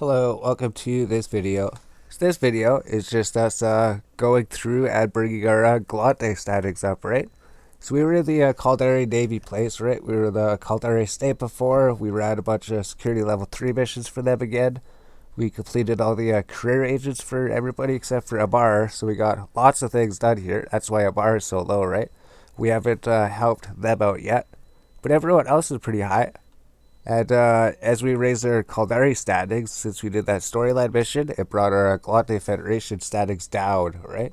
Hello, welcome to this video. So this video is just us going through and bringing our Gallente statics up, right? So we were in the Caldari Navy place, right? We were in the Caldari State before. We ran a bunch of security level 3 missions for them again. We completed all the career agents for everybody except for Abar, so we got lots of things done here. That's why Abar is so low, right? We haven't helped them out yet, but everyone else is pretty high. And as we raised our Caldari statics, since we did that storyline mission, it brought our Gallente Federation statics down, right?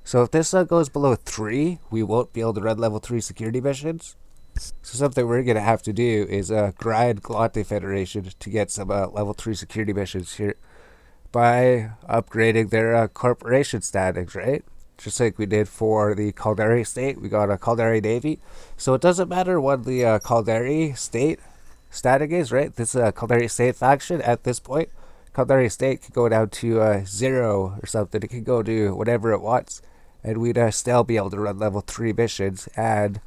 So if this goes below 3, we won't be able to run level 3 security missions. So something we're going to have to do is grind Gallente Federation to get some level 3 security missions here by upgrading their corporation statics, right? Just like we did for the Caldari State, we got a Caldari Navy. So it doesn't matter what the Caldari State static is, right? This Caldari State faction at this point, Caldari State could go down to 0 or something. It could go to whatever it wants, and we'd still be able to run level 3 missions. And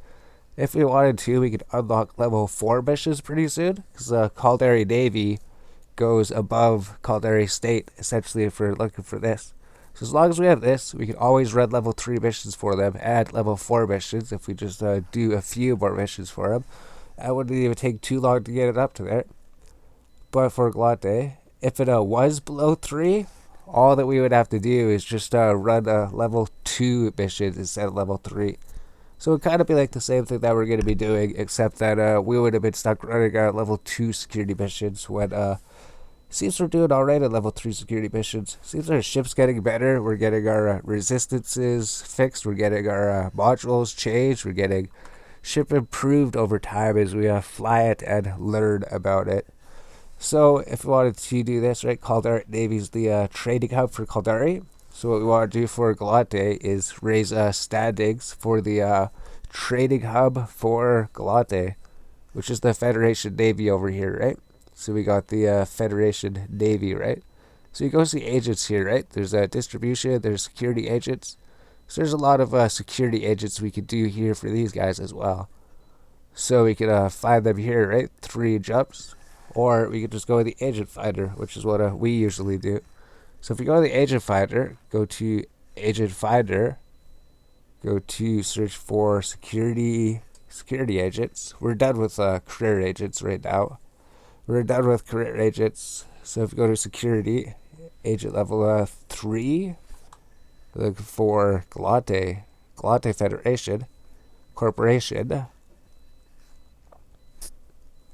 if we wanted to, we could unlock level 4 missions pretty soon, because Caldari Navy goes above Caldari State, essentially, if we're looking for this. So as long as we have this, we can always run level 3 missions for them, and level 4 missions if we just do a few more missions for them. It wouldn't even take too long to get it up to there. But for Gallente, if it was below 3, all that we would have to do is just run level 2 missions instead of level 3. So it would kind of be like the same thing that we're going to be doing, except that we would have been stuck running level 2 security missions when seems we're doing alright at level 3 security missions. Seems our ship's getting better. We're getting our resistances fixed. We're getting our modules changed. We're getting ship improved over time as we fly it and learn about it. So if we wanted to do this, right, Caldari Navy's the trading hub for Caldari. So what we want to do for Gallente is raise standings for the trading hub for Gallente, which is the Federation Navy over here, right? So we got the Federation Navy, right? So you go see agents here, right? There's distribution, there's security agents. So there's a lot of security agents we could do here for these guys as well. So we could find them here, right? 3 jumps. Or we could just go with the agent finder, which is what we usually do. So if we go to the agent finder, go to agent finder, go to search for security agents. We're done with career agents right now. We're done with career agents. So if we go to security, agent level 3, look for Gallente Federation, Corporation,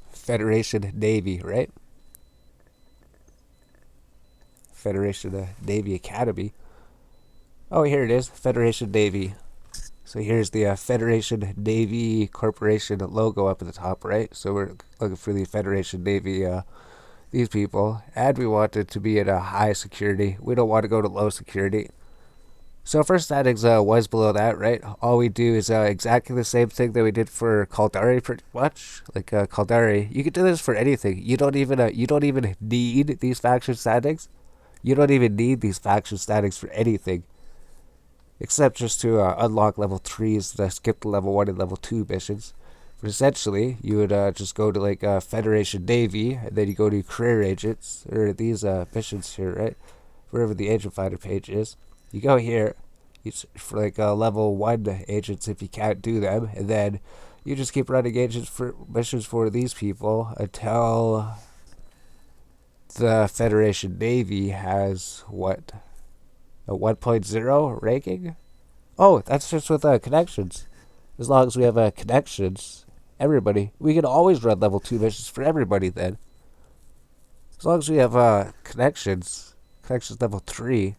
Federation Navy, right? Federation Navy Academy. Oh, here it is, Federation Navy. So here's the Federation Navy Corporation logo up at the top, right? So we're looking for the Federation Navy, these people. And we want it to be at a high security. We don't want to go to low security. So first statics was below that, right? All we do is exactly the same thing that we did for Caldari, pretty much. Like Caldari, you can do this for anything. You don't even need these faction statics. You don't even need these faction statics for anything, except just to unlock level 3s to skip the level 1 and level 2 missions. But essentially, you would just go to like Federation Navy, and then you go to career agents or these missions here, right? Wherever the agent finder page is. You go here, for like level 1 agents if you can't do them, and then you just keep running agents for missions for these people until the Federation Navy has what? A 1.0 ranking? Oh, that's just with connections. As long as we have connections, everybody, we can always run level 2 missions for everybody then. As long as we have connections level 3.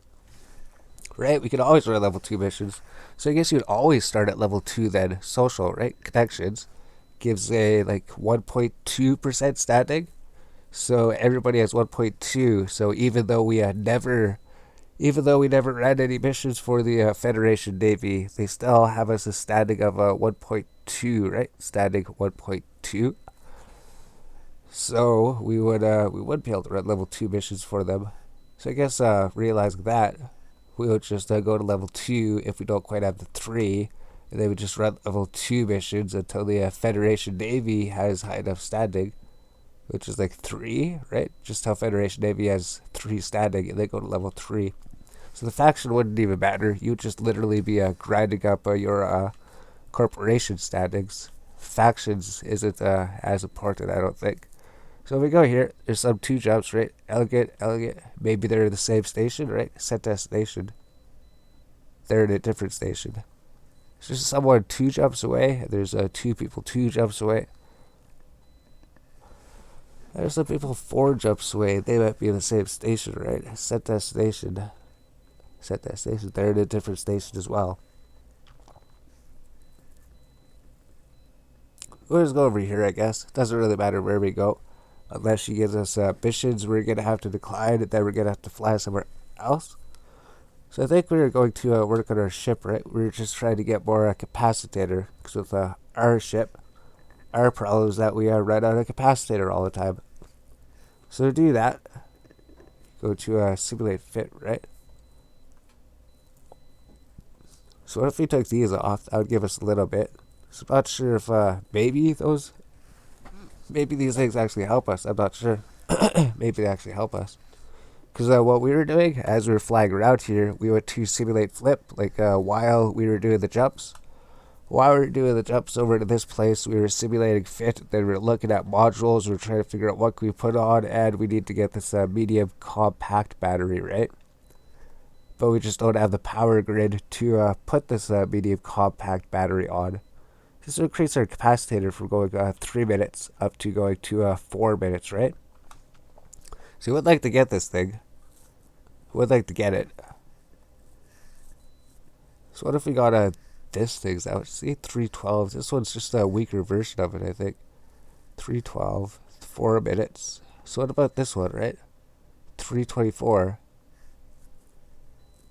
Right, we can always run level 2 missions. So I guess you'd always start at level 2 then. Social, right? Connections gives a like 1.2% standing. So everybody has 1.2. So even though we never ran any missions for the Federation Navy, they still have us a standing of 1.2, right? Standing 1.2. So we would be able to run level 2 missions for them. So I guess realizing that, we would just go to level 2 if we don't quite have the 3, and then we just run level 2 missions until the Federation Navy has high enough standing. which is like 3, right? Just how Federation Navy has 3 standing, and they go to level 3. So the faction wouldn't even matter. You would just literally be grinding up your corporation standings. Factions isn't as important, I don't think. So if we go here, there's some 2 jumps, right? Elegant, elegant. Maybe they're in the same station, right? Set destination. They're in a different station. It's just someone 2 jumps away. There's 2 people 2 jumps away. There's some people 4 jumps away. They might be in the same station, right? Set destination. Set destination. They're in a different station as well. We'll just go over here, I guess. Doesn't really matter where we go. Unless she gives us missions we're going to have to decline, and then we're going to have to fly somewhere else. So I think we were going to work on our ship, right? We were just trying to get more capacitator. Because with our ship, our problem is that we run out of capacitator all the time. So to do that, go to simulate fit, right? So what if we took these off? That would give us a little bit. So I'm not sure if maybe these things actually help us. I'm not sure. Maybe they actually help us. Because what we were doing, as we were flying around here, we went to simulate flip, like while we were doing the jumps. While we were doing the jumps over to this place, we were simulating fit, then we were looking at modules, we were trying to figure out what can we put on, and we need to get this medium compact battery, right? But we just don't have the power grid to put this medium compact battery on. This will increase our capacitator from going 3 minutes up to going to 4 minutes, right? So we would like to get this thing. We would like to get it. So what if we got this thing's out? See, 312. This one's just a weaker version of it, I think. 312, 4 minutes. So what about this one, right? 324.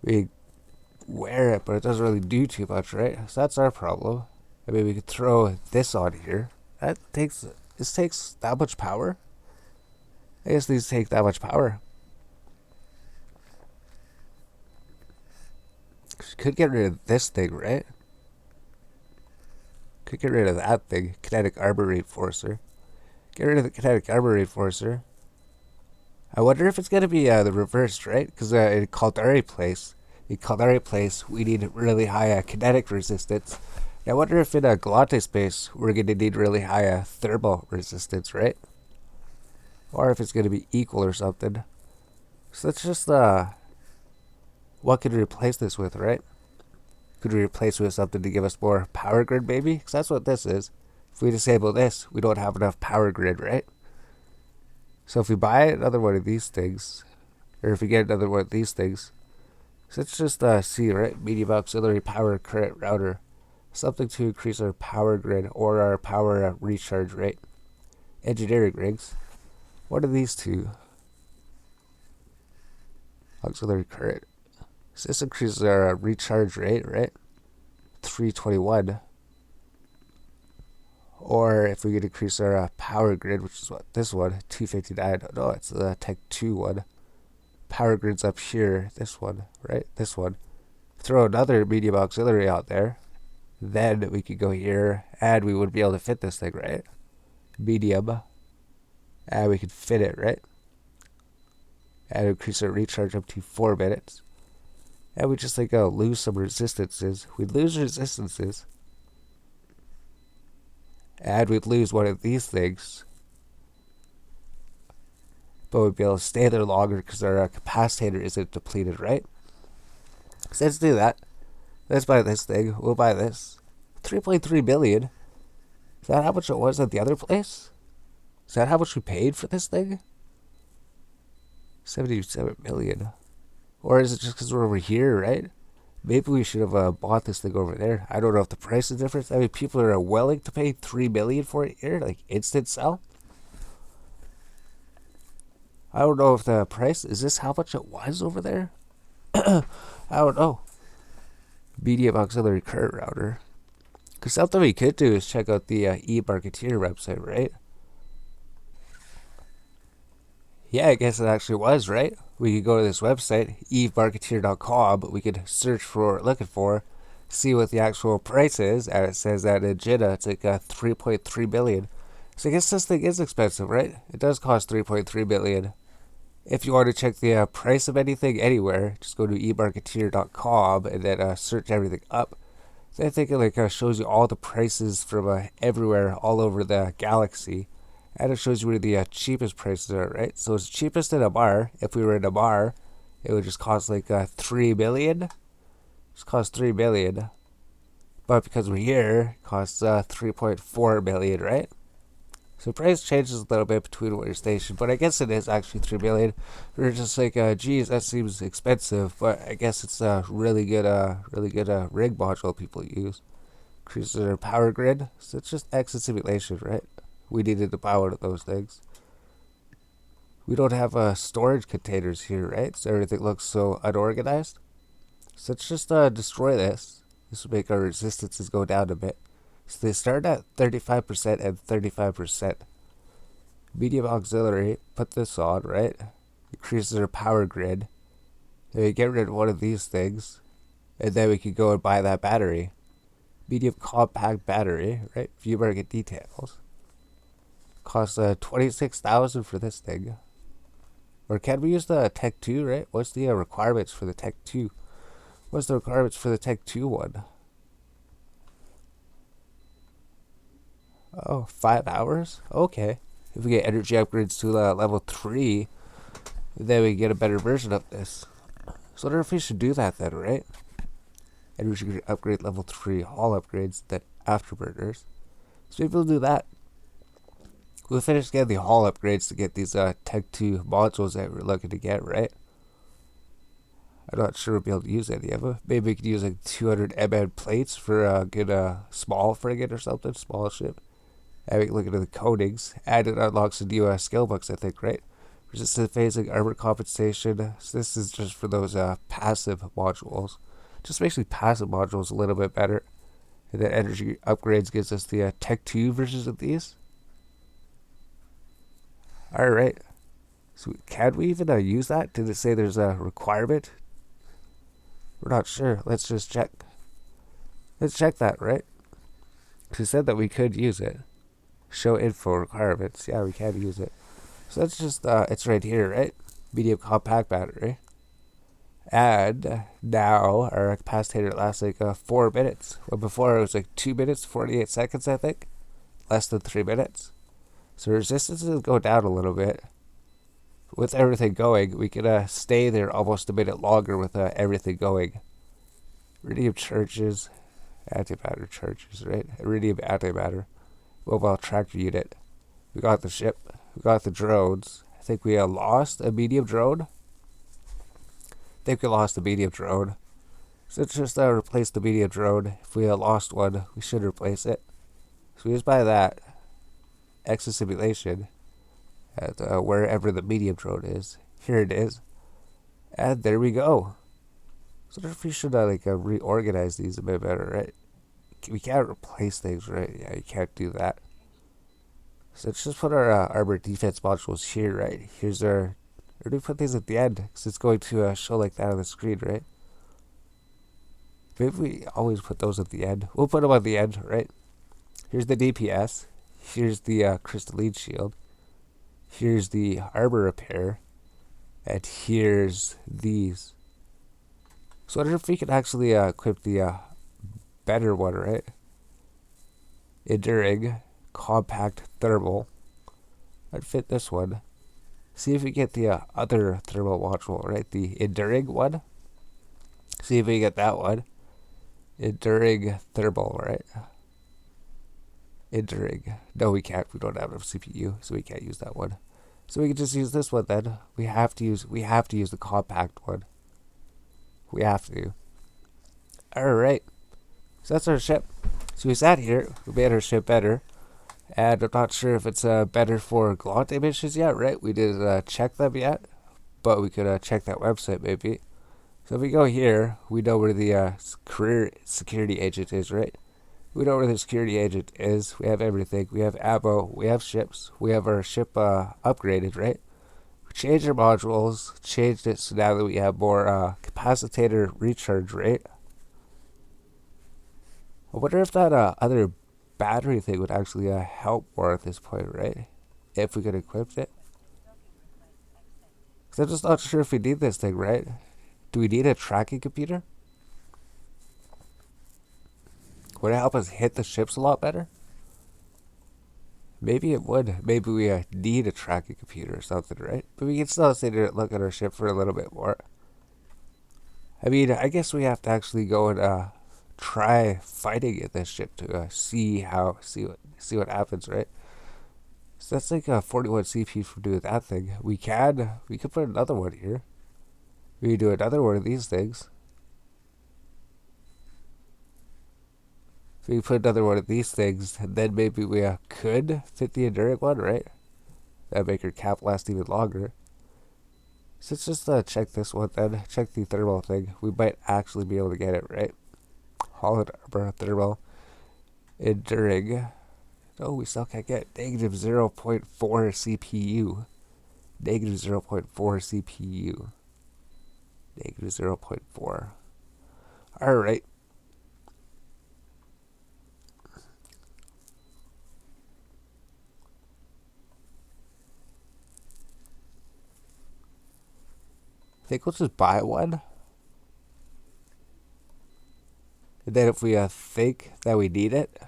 We wear it, but it doesn't really do too much, right? So that's our problem. I mean, we could throw this on here. This takes that much power? I guess these take that much power. Could get rid of this thing, right? Could get rid of that thing. Kinetic armor reinforcer. Get rid of the kinetic armor reinforcer. I wonder if it's going to be the reverse, right? Because in Caldari Place, we need really high kinetic resistance. And I wonder if in Gallente space, we're going to need really high thermal resistance, right? Or if it's going to be equal or something. So that's just what could we replace this with, right? Could we replace it with something to give us more power grid, maybe? Because that's what this is. If we disable this, we don't have enough power grid, right? So if we buy another one of these things, or if we get another one of these things, so let's just see, right? Medium auxiliary power current router. Something to increase our power grid or our power recharge rate. Engineering rigs. What are these two? Auxiliary current. So this increases our recharge rate, right? 321. Or if we could increase our power grid, which is what this one, 259. No, it's the Tech 2 one. Power grid's up here. This one, right? This one. Throw another medium auxiliary out there. Then we could go here, and we would be able to fit this thing, right? Medium. And we could fit it, right? And increase our recharge up to 4 minutes. And we just lose some resistances. We'd lose resistances. And we'd lose one of these things. But we'd be able to stay there longer because our capacitator isn't depleted, right? So let's do that. Let's buy this thing. We'll buy this. 3.3 billion. Is that how much it was at the other place? Is that how much we paid for this thing? 77 million. Or is it just because we're over here, right? Maybe we should have bought this thing over there. I don't know if the price is different. I mean, people are willing to pay 3 million for it here, like instant sell. I don't know if the price is this how much it was over there. I don't know. Medium auxiliary current router. Because something we could do is check out the eMarketeer website, right? Yeah, I guess it actually was, right? We could go to this website, evemarketeer.com, we could search for what we're looking for, see what the actual price is, and it says that in Jeddah it's like 3.3 billion. So I guess this thing is expensive, right? It does cost 3.3 million. If you want to check the price of anything anywhere, just go to emarketeer.com and then search everything up. So I think it shows you all the prices from everywhere, all over the galaxy, and it shows you where the cheapest prices are, right? So it's cheapest in a bar. If we were in a bar, it would just cost 3 million. Just cost 3 million, but because we're here, it costs 3.4 million, right? So price changes a little bit between what you're stationed, but I guess it is actually 3 million. We're just geez, that seems expensive, but I guess it's a really good rig module people use. Increases their power grid, so it's just exit simulation, right? We needed to buy one of those things. We don't have storage containers here, right? So everything looks so unorganized. So let's just destroy this. This will make our resistances go down a bit. So they start at 35% and 35%. Medium auxiliary, put this on, right? Increases our power grid. Then we get rid of one of these things. And then we can go and buy that battery. Medium compact battery, right? View market details. Costs 26,000 for this thing. Or can we use the Tech 2, right? What's the requirements for the Tech 2? What's the requirements for the Tech 2 one? Oh, 5 hours? Okay. If we get energy upgrades to level 3, then we get a better version of this. So I wonder if we should do that then, right? Energy upgrade level 3, all upgrades, then afterburners. So maybe we'll do that. We'll finish getting the hall upgrades to get these Tech 2 modules that we're looking to get, right? I'm not sure we'll be able to use any of them. Maybe we could use 200 mm plates for a good small frigate or something, small ship. And we can look into the coatings. And it unlocks the new skill books, I think, right? Resistance phasing, armor compensation. So this is just for those passive modules. Just makes the passive modules a little bit better. And then energy upgrades gives us the Tech 2 versions of these. Alright. So can we even use that? Did it say there's a requirement? We're not sure. Let's just check. Let's check that, right? It said that we could use it. Show info requirements. Yeah, we can use it. So that's just, it's right here, right? Medium compact battery. And now our capacitator lasts 4 minutes. Well, before it was 2 minutes, 48 seconds, I think. Less than 3 minutes. So resistance will go down a little bit. With everything going, we can stay there almost a minute longer with everything going. Iridium charges, antimatter charges, right? Iridium antimatter. Mobile tractor unit. We got the ship. We got the drones. I think we lost a medium drone. I think we lost a medium drone. So let's just replace the medium drone. If we lost one, we should replace it. So we just buy that. Exit simulation. At wherever the medium drone is. Here it is. And there we go. So I wonder if we should reorganize these a bit better, right? We can't replace things, right? Yeah, you can't do that. So let's just put our armor defense modules here, right? Here's our... Or do we put these at the end? Because it's going to show like that on the screen, right? Maybe we always put those at the end. We'll put them at the end, right? Here's the DPS. Here's the crystalline shield. Here's the armor repair. And here's these. So I wonder if we could actually equip the better one, right? Enduring, compact, thermal. I'd fit this one. See if we get the other thermal module, right? The enduring one. See if we get that one. Enduring thermal, right? Enduring. No, we can't. We don't have enough CPU, so we can't use that one. So we can just use this one then. We have to use the compact one. We have to. Alright. So that's our ship. So we sat here. We made our ship better. And I'm not sure if it's better for Gallente missions yet, right? We didn't check them yet. But we could check that website maybe. So if we go here, we know where the career security agent is, right? We know where the security agent is. We have everything. We have ammo. We have ships. We have our ship upgraded, right? We changed our modules. Changed it so now that we have more capacitator recharge rate. I wonder if that other battery thing would actually help more at this point, right? If we could equip it. Because I'm just not sure if we need this thing, right? Do we need a tracking computer? Would it help us hit the ships a lot better? Maybe it would. Maybe we need a tracking computer or something, right? But we can still sit here and look at our ship for a little bit more. I mean, I guess we have to actually go and try fighting in this ship to see what happens, right? So that's like a 41 CP for doing that thing. We could put another one here. We could do another one of these things. If we put another one of these things, then maybe we could fit the enduring one, right? That'd make our cap last even longer. So let's just check this one then. Check the thermal thing. We might actually be able to get it, right? Holland armor, thermal, enduring. No, we still can't get negative 0.4 CPU. Negative 0.4 CPU. Negative 0.4. Alright. I think we'll just buy one. And then if we think that we need it,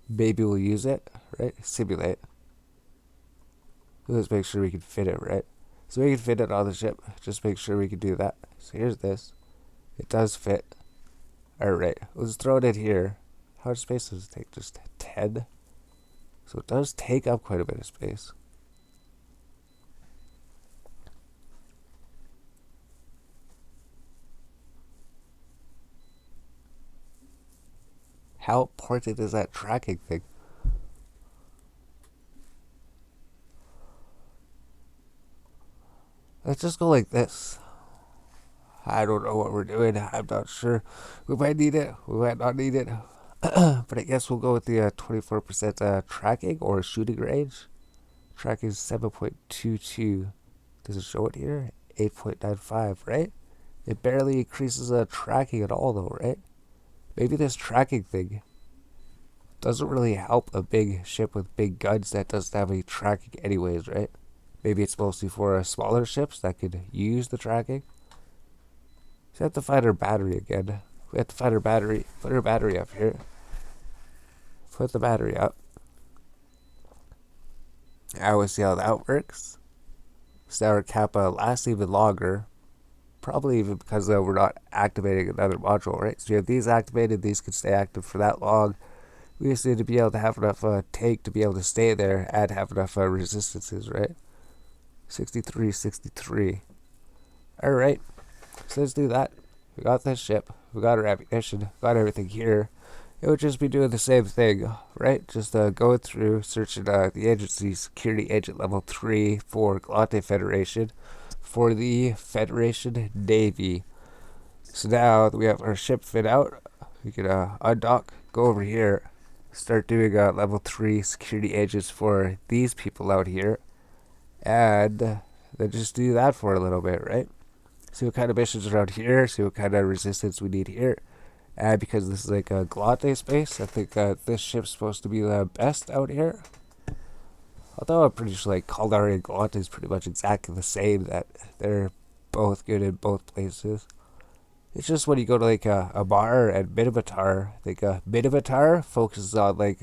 maybe we'll use it, right? Simulate. Let's make sure we can fit it, right? So we can fit it on the ship. Just make sure we can do that. So here's this. It does fit. Alright, let's throw it in here. How much space does it take? Just 10? So it does take up quite a bit of space. How important is that tracking thing? Let's just go like this. I don't know what we're doing. I'm not sure. We might need it. We might not need it. But I guess we'll go with the 24% tracking or shooting range. Tracking is 7.22. Does it show it here? 8.95, right? It barely increases tracking at all, though, right? Maybe this tracking thing doesn't really help a big ship with big guns that doesn't have any tracking anyways, right? Maybe it's mostly for smaller ships that could use the tracking. So we have to find our battery again. We have to find our battery. Put our battery up here. Put the battery up. I always see how that works. So our kappa lasts even longer. Probably even because we're not activating another module, right? So you have these activated. These can stay active for that long. We just need to be able to have enough tank to be able to stay there and have enough resistances, right? 63, 63. Alright. So let's do that. We got this ship. We got our ammunition. Got everything here. It would just be doing the same thing, right? Just going through, searching the agency security agent level 3 for Gallente Federation for the Federation Navy. So now that we have our ship fit out, we can undock, go over here, start doing level 3 security agents for these people out here, and then just do that for a little bit, right? See what kind of missions around here, see what kind of resistance we need here. And because this is like a Gallente space, I think this ship's supposed to be the best out here. Although I'm pretty sure like Caldari and Gallente is pretty much exactly the same, that they're both good in both places. It's just when you go to like a bar and Minimatar, I think Minimatar focuses on like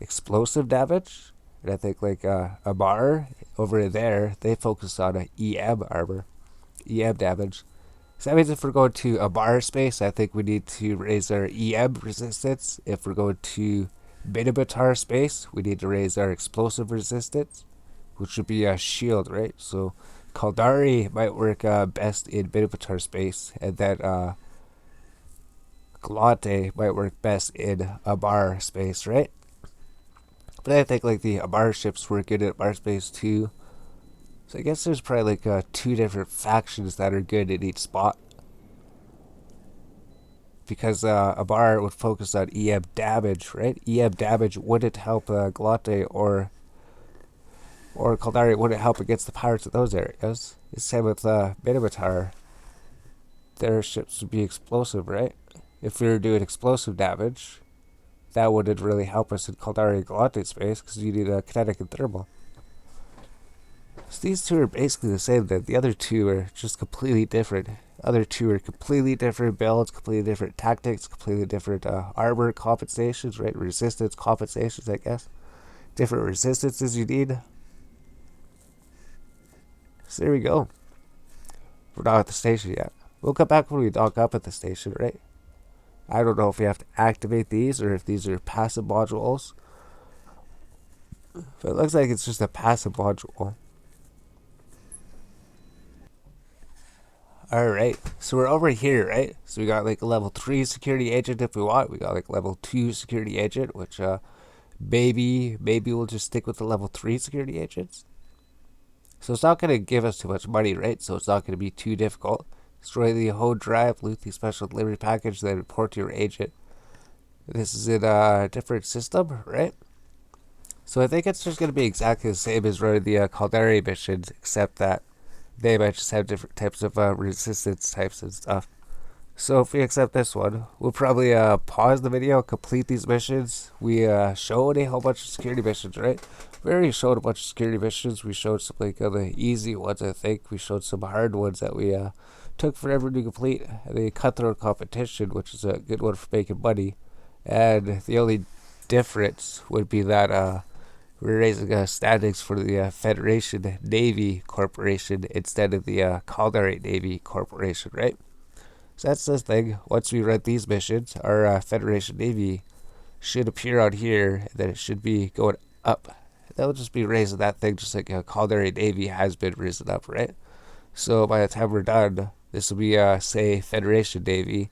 explosive damage. And I think like a bar over there, they focus on EM armor, EM damage. So that means if we're going to a bar space, I think we need to raise our EM resistance. If we're going to Minimatar space, we need to raise our explosive resistance, which would be a shield, right? So Caldari might work best in Minimatar space, and then Gallente might work best in a bar space, right? But I think like the Abar ships work good at bar space too. So I guess there's probably like 2 different factions that are good at each spot. Because Abar would focus on EM damage, right? EM damage wouldn't help Gallente or Caldari wouldn't help against the pirates of those areas. The same with Minimatar. Their ships would be explosive, right? If we were doing explosive damage, that wouldn't really help us in Caldari Gallente space because you need a kinetic and thermal. So these two are basically the same. Then the other two are just completely different. Other two are completely different builds, completely different tactics, completely different armor compensations, right? Resistance compensations, I guess. Different resistances you need. So there we go. We're not at the station yet. We'll come back when we dock up at the station, right? I don't know if we have to activate these or if these are passive modules. But it looks like it's just a passive module. Alright, so we're over here, right? So we got like a level 3 security agent if we want. We got like level 2 security agent, which maybe we'll just stick with the level 3 security agents. So it's not going to give us too much money, right? So it's not going to be too difficult. Destroy the home drive, loot the special delivery package, then report to your agent. This is in a different system, right? So I think it's just going to be exactly the same as running the Caldari missions, except that they might just have different types of resistance types and stuff. So if we accept this one, we'll probably pause the video, complete these missions. We showed a whole bunch of security missions, right? We already showed a bunch of security missions. We showed some like the easy ones, I think. We showed some hard ones that we took forever to complete. The cutthroat competition, which is a good one for making money. And the only difference would be that we're raising standings for the Federation Navy Corporation instead of the Caldari Navy Corporation, right? So that's the thing. Once we run these missions, our Federation Navy should appear on here, and then it should be going up. That'll just be raising that thing just like Caldari Navy has been risen up, right? So by the time we're done, this will be, say, Federation Navy.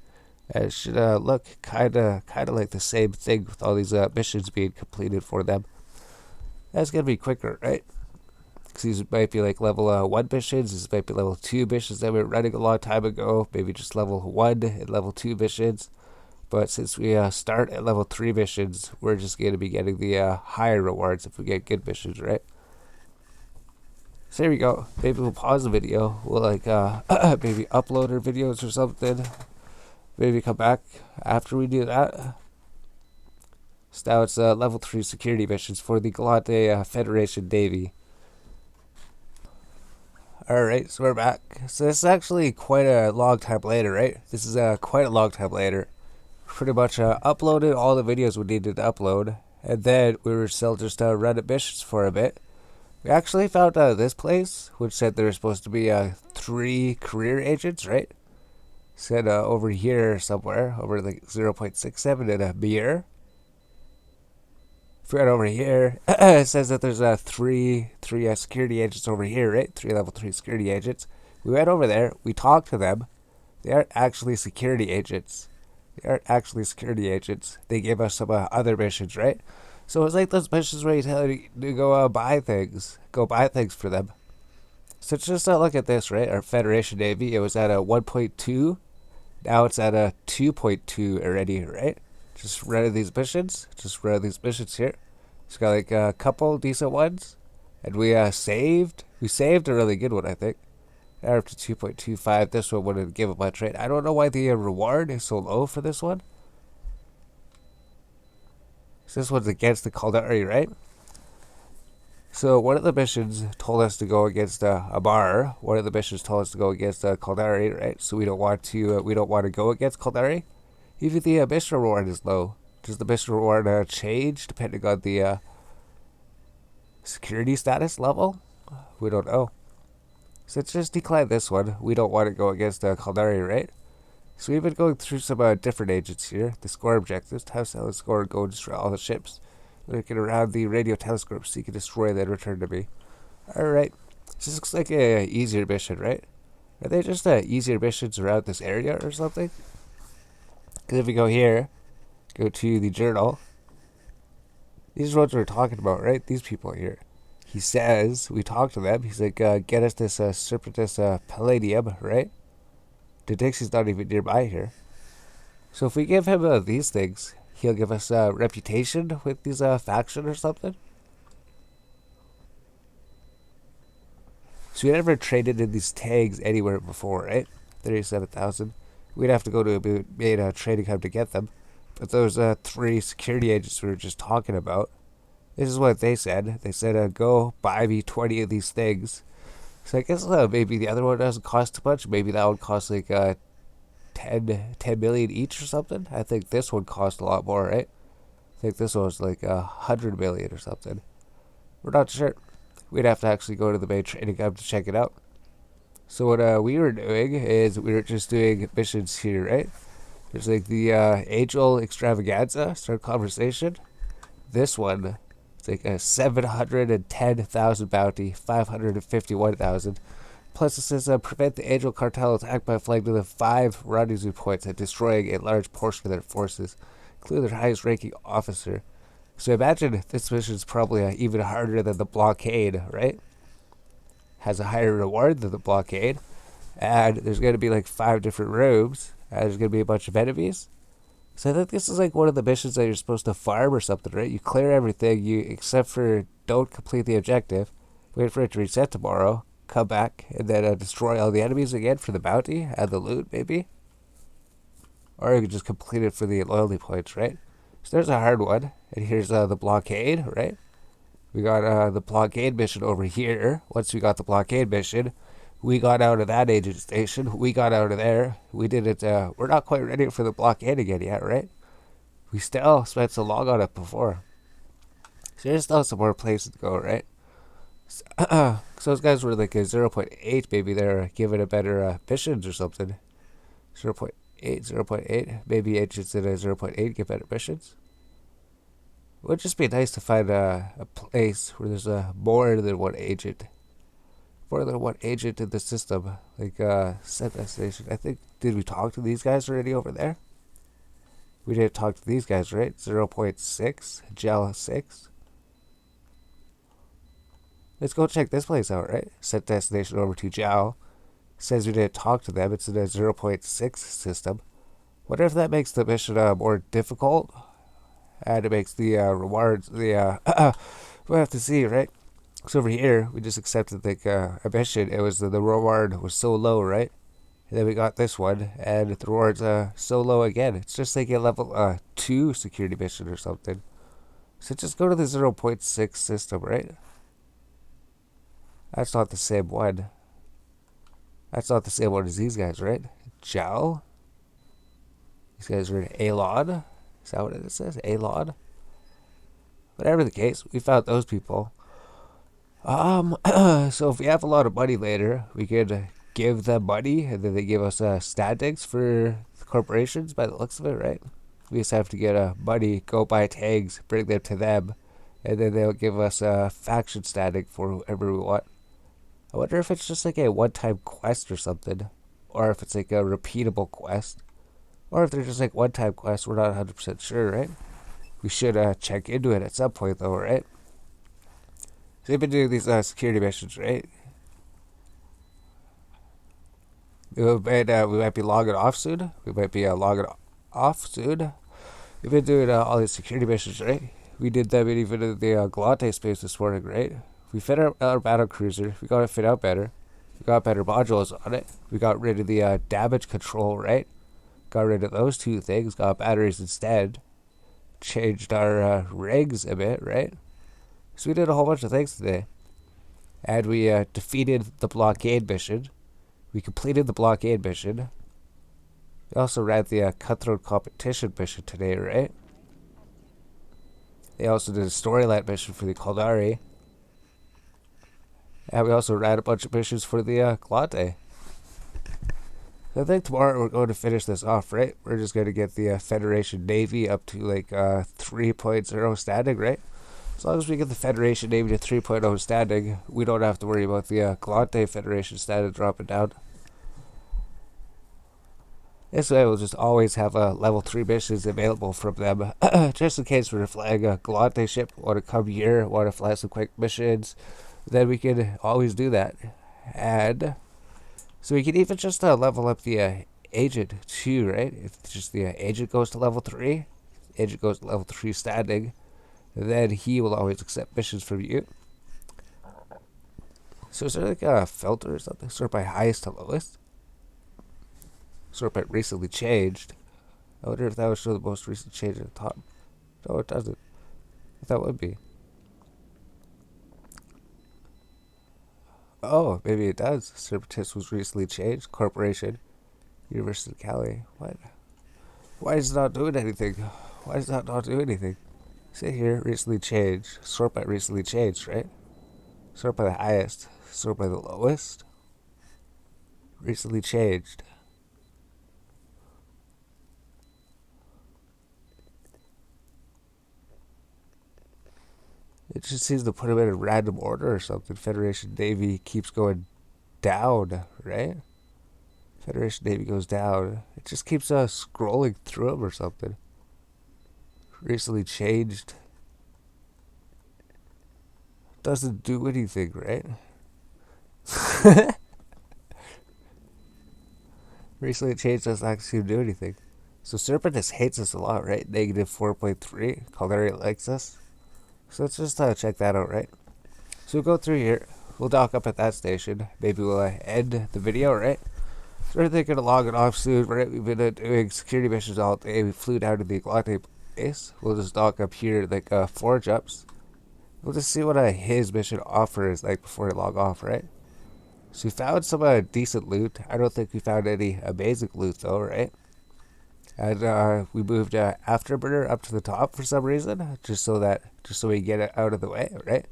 And it should look kind of like the same thing with all these missions being completed for them. That's going to be quicker, right? Because these might be like level 1 missions. These might be level 2 missions that we were running a long time ago. Maybe just level 1 and level 2 missions. But since we start at level 3 missions, we're just going to be getting the higher rewards if we get good missions, right? So there we go. Maybe we'll pause the video. We'll like maybe upload our videos or something. Maybe come back after we do that. So now it's level 3 security missions for the Gallente Federation Navy. Alright, so we're back. So this is actually quite a long time later, right? This is quite a long time later. Pretty much uploaded all the videos we needed to upload. And then we were still just running missions for a bit. We actually found this place, which said there were supposed to be 3 career agents, right? Said over here somewhere, over like 0.67 in a beer. If we head over here, it says that there's three security agents over here, right? 3 level 3 security agents. We went over there. We talked to them. They aren't actually security agents. They gave us some other missions, right? So it's like those missions where you tell you to go buy things. Go buy things for them. So just look at this, right? Our Federation Navy, it was at a 1.2. Now it's at a 2.2 already, right? Just running these missions. Here. Just got like a couple decent ones. And we saved. We saved a really good one, I think. Now up to 2.25. This one wouldn't give a much, right? I don't know why the reward is so low for this one. So this one's against the Caldari, right? So one of the missions told us to go against a bar. One of the missions told us to go against Caldari, right? So we don't want to go against Caldari. Even the mission reward is low. Does the mission reward change depending on the security status level? We don't know. So let's just decline this one. We don't want to go against Caldari, right? So we've been going through some different agents here. The score objectives. Have Salad score and go and destroy all the ships. Looking around the radio telescope so you can destroy then return to me. Alright. This looks like a easier mission, right? Are they just easier missions around this area or something? Because if we go here, go to the journal. These are what we're talking about, right? These people here. He says, we talked to them. He's like, get us this Serpentis Palladium, right? The Dixie's not even nearby here. So if we give him these things, he'll give us a reputation with these faction or something. So we never traded in these tags anywhere before, right? 37,000. We'd have to go to a main trading hub to get them. But those three security agents we were just talking about, this is what they said. They said, go buy me 20 of these things. So I guess maybe the other one doesn't cost too much. Maybe that would cost like 10 million each or something. I think this one cost a lot more, right? I think this one was like 100 million or something. We're not sure. We'd have to actually go to the main trading hub to check it out. So what we were doing is we were just doing missions here, right? There's like the Angel Extravaganza, start conversation. This one, it's like a 710,000 bounty, 551,000. Plus it says prevent the Angel Cartel attack by flying to the 5 rendezvous points and destroying a large portion of their forces, including their highest ranking officer. So imagine this mission is probably even harder than the blockade, right? Has a higher reward than the blockade. And there's going to be like 5 different rooms. And there's going to be a bunch of enemies. So I think this is like one of the missions that you're supposed to farm or something, right? You clear everything, except for don't complete the objective. Wait for it to reset tomorrow. Come back and then destroy all the enemies again for the bounty and the loot, maybe. Or you can just complete it for the loyalty points, right? So there's a hard one. And here's the blockade, right? We got the blockade mission over here. Once we got the blockade mission, we got out of that agent station. We got out of there. We did it. We're not quite ready for the blockade again yet, right? We still spent so long on it before. So there's still some more places to go, right? So those guys were like a 0.8. Maybe they're giving a better missions or something. 0.8, 0.8. Maybe agents at a 0.8 get better missions. It would just be nice to find a place where there's more than one agent. More than one agent in the system. Like, set destination. I think, did we talk to these guys already over there? We didn't talk to these guys, right? 0.6, gel 6. Let's go check this place out, right? Set destination over to gel. Says we didn't talk to them. It's in a 0.6 system. Wonder if that makes the mission more difficult. And it makes the rewards, we'll have to see, right? So over here, we just accepted like a mission. It was the reward was so low, right? And then we got this one, and the reward's so low again. It's just like a level 2 security mission or something. So just go to the 0.6 system, right? That's not the same one. That's not the same one as these guys, right? Gel. These guys are in Alon. Is that what it says? Alon? Whatever the case, we found those people. So if we have a lot of money later, we could give them money, and then they give us statics for the corporations by the looks of it, right? We just have to get money, go buy tags, bring them to them, and then they'll give us a faction static for whoever we want. I wonder if it's just like a one-time quest or something, or if it's like a repeatable quest, or if they're just like one-time quests. We're not 100% sure, right? We should check into it at some point, though, right? So we've been doing these security missions, right? We might be logging off soon. We might be logging off soon. We've been doing all these security missions, right? We did them even in the Gallente space this morning, right? We fit our Battlecruiser. We got it fit out better. We got better modules on it. We got rid of the damage control, right? Got rid of those 2 things. Got batteries instead. Changed our rigs a bit, right? So we did a whole bunch of things today. And we defeated the blockade mission. We completed the blockade mission. We also ran the cutthroat competition mission today, right? They also did a storyline mission for the Caldari. And we also ran a bunch of missions for the Gallente. So I think tomorrow we're going to finish this off, right? We're just going to get the Federation Navy up to like 3.0 static, right? As long as we get the Federation Navy to 3.0 standing, we don't have to worry about the Gallente Federation standing dropping down. This way we'll just always have level 3 missions available from them, just in case we're flying a Gallente ship, want to come here, want to fly some quick missions, then we can always do that. And so we can even just level up the agent too, right? If just the agent goes to level 3, agent goes to level 3 standing, then he will always accept missions from you. So is there like a filter or something? Sort by highest to lowest? Sort by recently changed. I wonder if that would show the most recent change at the top. No, it doesn't. I thought it would be. Oh, maybe it does. Serpentis was recently changed. Corporation. University of Cali. What? Why is it not doing anything? Why does that not do anything? Sit here, recently changed. Sort by recently changed, right? Sort by the highest. Sort by the lowest. Recently changed. It just seems to put them in a random order or something. Federation Navy keeps going down, right? Federation Navy goes down. It just keeps scrolling through them or something. Recently changed. Doesn't do anything, right? Recently changed doesn't actually do anything. So Serpentis hates us a lot, right? Negative 4.3. Caldari likes us. So let's just check that out, right? So we'll go through here. We'll dock up at that station. Maybe we'll end the video, right? So we're thinking of logging off soon, right? We've been doing security missions all day. We flew down to the Gallente base. We'll just dock up here, like 4 jumps. We'll just see what his mission offers, like before we log off, right? So we found some decent loot. I don't think we found any amazing loot though, right? And we moved Afterburner up to the top for some reason, just so we get it out of the way, right?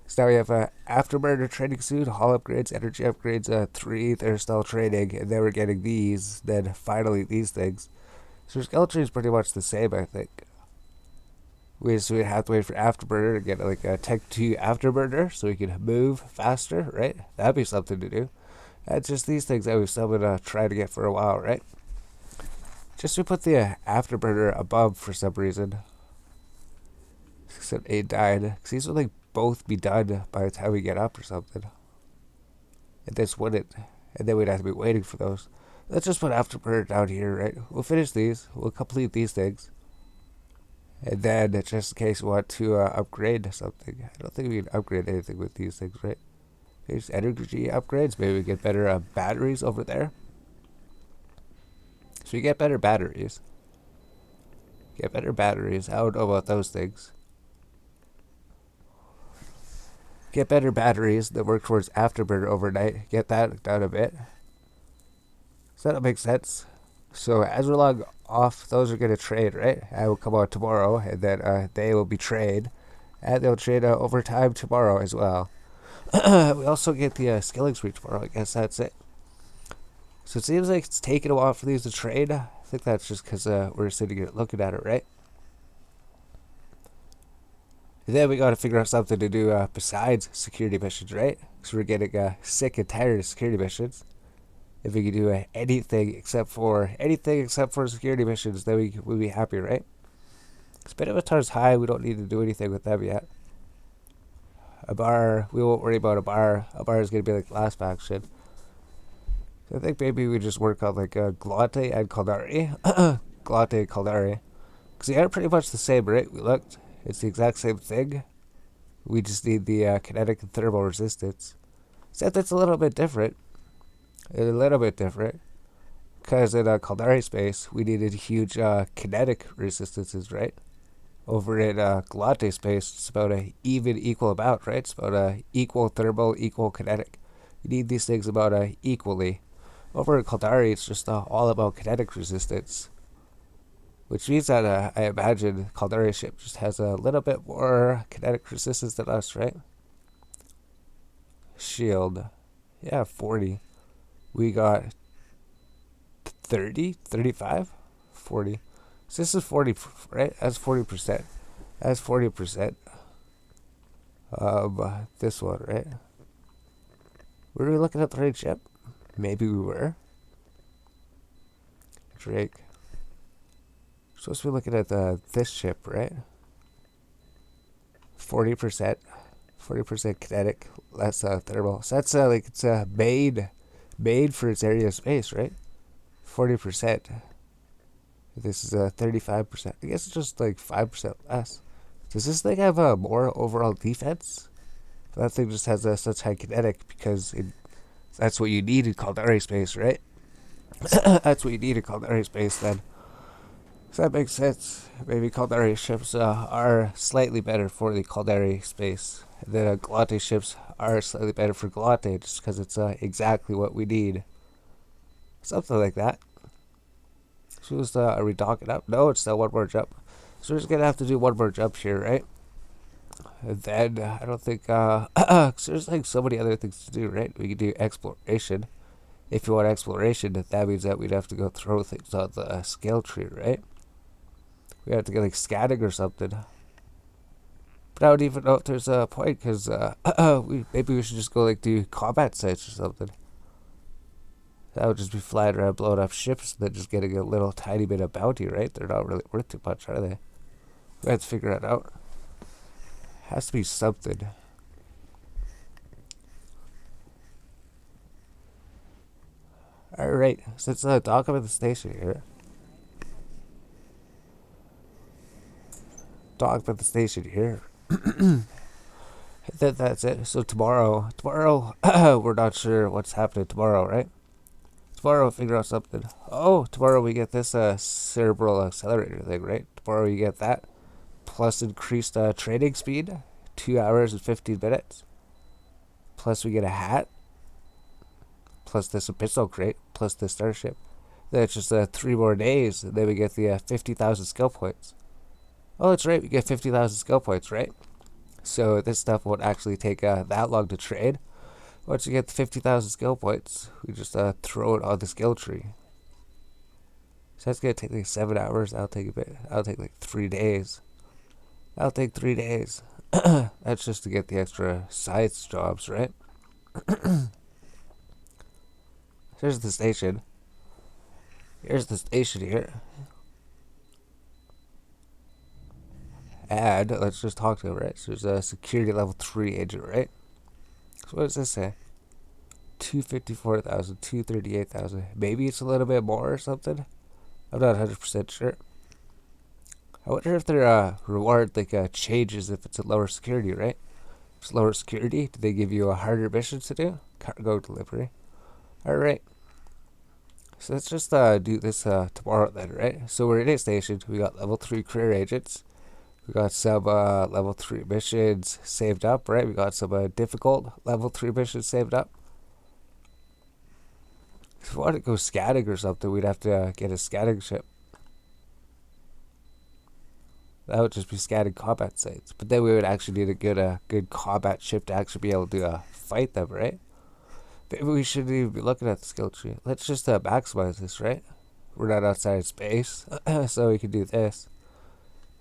So now we have Afterburner training suit, hull upgrades, energy upgrades, 3, they're still training, and then we're getting these, then finally these things. So skeleton is pretty much the same, I think. We have to wait for Afterburner to get like a Tech 2 Afterburner so we can move faster, right? That'd be something to do. That's just these things that we've still been trying to get for a while, right? Just to put the Afterburner above for some reason. 6 and 8 died. Because these would like both be done by the time we get up or something. And this wouldn't. And then we'd have to be waiting for those. Let's just put Afterburner down here, right? We'll finish these. We'll complete these things. And then, just in case we want to upgrade something. I don't think we can upgrade anything with these things, right? There's energy upgrades. Maybe we get better batteries over there. So you get better batteries. Get better batteries. I don't know about those things. Get better batteries that work towards Afterburner overnight. Get that down a bit. Does that make sense? So as we log off, those are going to trade, right? I will come out tomorrow, and then they will be trade. And they'll trade overtime tomorrow as well. We also get the skilling suite tomorrow. I guess that's it. So it seems like it's taking a while for these to trade. I think that's just because we're sitting here looking at it, right? And then we got to figure out something to do besides security missions, right? Because we're getting sick and tired of security missions. If we could do anything except for security missions, then we'd be happy, right? Spin avatar's high. We don't need to do anything with them yet. A bar, we won't worry about a bar. A bar is going to be like the last faction. So I think maybe we just work on like Gallente and Caldari. Gallente and Caldari. Because they are pretty much the same, right? We looked. It's the exact same thing. We just need the kinetic and thermal resistance. Except it's a little bit different. Because in Caldari space, we needed huge kinetic resistances, right? Over in Gallente space, it's about a equal amount, right? It's about equal thermal, equal kinetic. You need these things about equally. Over in Caldari, it's just all about kinetic resistance. Which means that I imagine Caldari ship just has a little bit more kinetic resistance than us, right? Shield. Yeah, 40. We got 30, 35, 40. So this is 40, right? That's 40%. That's 40%. This one, right? Were we looking at the right ship? Maybe we were. Drake. Supposed to be looking at this ship, right? 40%. 40% kinetic, less thermal. So that's like it's made for its area of space, right? 40%. This is 35%. I guess it's just like 5% less. Does this thing have more overall defense? That thing just has such high kinetic because that's what you need in Caldari space, right? That's what you need in Caldari space then. Does that make sense? Maybe Caldari ships are slightly better for the Caldari space. The Gallente ships are slightly better for Gallente just because it's exactly what we need. Something like that. So are we docking up? No, it's still one more jump. So we're just gonna have to do one more jump here, right? And then I don't think 'cause there's like so many other things to do, right? We could do exploration. If you want exploration, that means that we'd have to go throw things on the scale tree, right? We have to get like scanning or something. But I don't even know if there's a point because maybe we should just go like do combat sites or something. That would just be flying around blowing up ships and then just getting a little tiny bit of bounty, right? They're not really worth too much, are they? We have to figure that out. Has to be something. Alright, so let's dock up at the station here. Dock up at the station here. That's it. So tomorrow, we're not sure what's happening tomorrow, right? Tomorrow we'll figure out something. Oh, tomorrow we get this cerebral accelerator thing, right? Tomorrow you get that. Plus increased training speed. 2 hours and 15 minutes. Plus we get a hat. Plus this abyssal crate. Plus this starship. Then it's just 3 more days. And then we get the 50,000 skill points. Oh, that's right. We get 50,000 skill points, right? So this stuff won't actually take that long to trade. Once you get the 50,000 skill points, we just throw it on the skill tree. So that's going to take like 7 hours. That'll take a bit. That'll take like 3 days. That'll take 3 days. That's just to get the extra science jobs, right? Here's the station. Here's the station here. And let's just talk to him, right? So there's a security level 3 agent, right? So what does this say? 254,000, 238,000. Maybe it's a little bit more or something. I'm not 100% sure. I wonder if their reward changes if it's a lower security, right? If it's lower security, do they give you a harder mission to do? Cargo delivery. Alright. So let's just do this tomorrow then, right? So we're in a station. We got level 3 career agents. We got some level 3 missions saved up, right? We got some difficult level 3 missions saved up. If we want to go scanning or something, we'd have to get a scanning ship. That would just be scanning combat sites. But then we would actually need a good combat ship to actually be able to fight them, right? Maybe we shouldn't even be looking at the skill tree. Let's just maximize this, right? We're not outside space, so we can do this.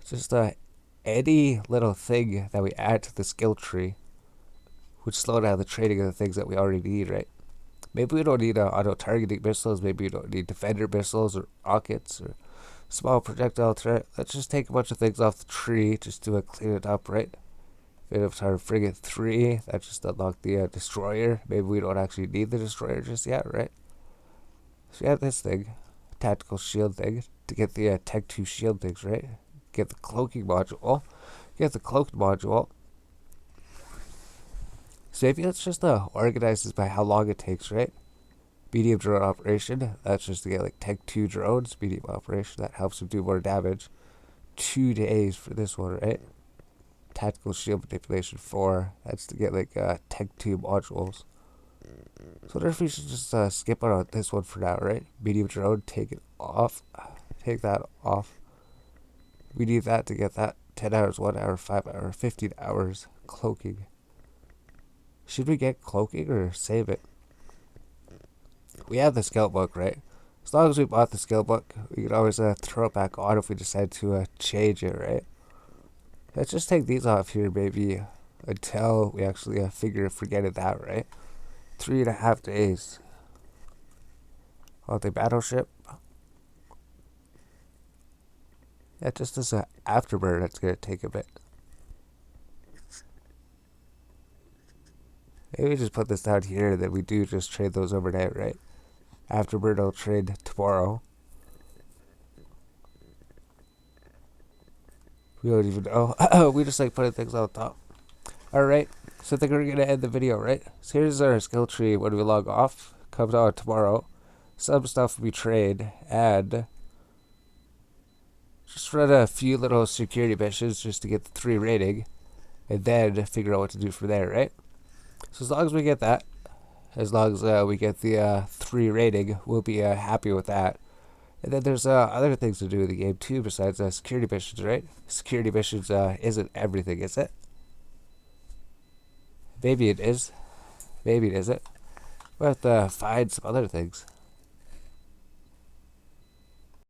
Just any little thing that we add to the skill tree would slow down the trading of the things that we already need, right? Maybe we don't need auto-targeting missiles. Maybe we don't need defender missiles or rockets or small projectile turret. Let's just take a bunch of things off the tree just to clean it up, right? Our frigate 3, that just unlocked the destroyer. Maybe we don't actually need the destroyer just yet, right? So we have this thing, tactical shield thing, to get the Tech 2 shield things, right? Get the cloaking module. Get the cloaked module. So maybe let's just organize this by how long it takes, right? Medium drone operation, that's just to get like Tech 2 drones. Medium operation, that helps them do more damage. 2 days for this one, right? Tactical shield manipulation 4, that's to get like Tech 2 modules. So I wonder if we should just skip on this one for now, right? Medium drone, take it off. Take that off. We need that to get that 10 hours, 1 hour, 5 hour, 15 hours cloaking. Should we get cloaking or save it? We have the skill book, right? As long as we bought the skill book, we can always throw it back on if we decide to change it, right? Let's just take these off here, maybe, until we actually figure if we're getting that, right? 3.5 days. On the battleship. Yeah, just as an afterburn, that's going to take a bit. Maybe we just put this down here, and then we do just trade those overnight, right? Afterburn, I'll trade tomorrow. We don't even know. We just like putting things on top. Alright, so I think we're going to end the video, right? So here's our skill tree when we log off. Comes out tomorrow. Some stuff we trade, and just run a few little security missions just to get the 3 rating, and then figure out what to do from there, right? So as long as we get that, as long as we get the 3 rating, we'll be happy with that. And then there's other things to do in the game too besides security missions, right? Security missions isn't everything, is it? Maybe it is. Maybe it isn't. We'll have to find some other things.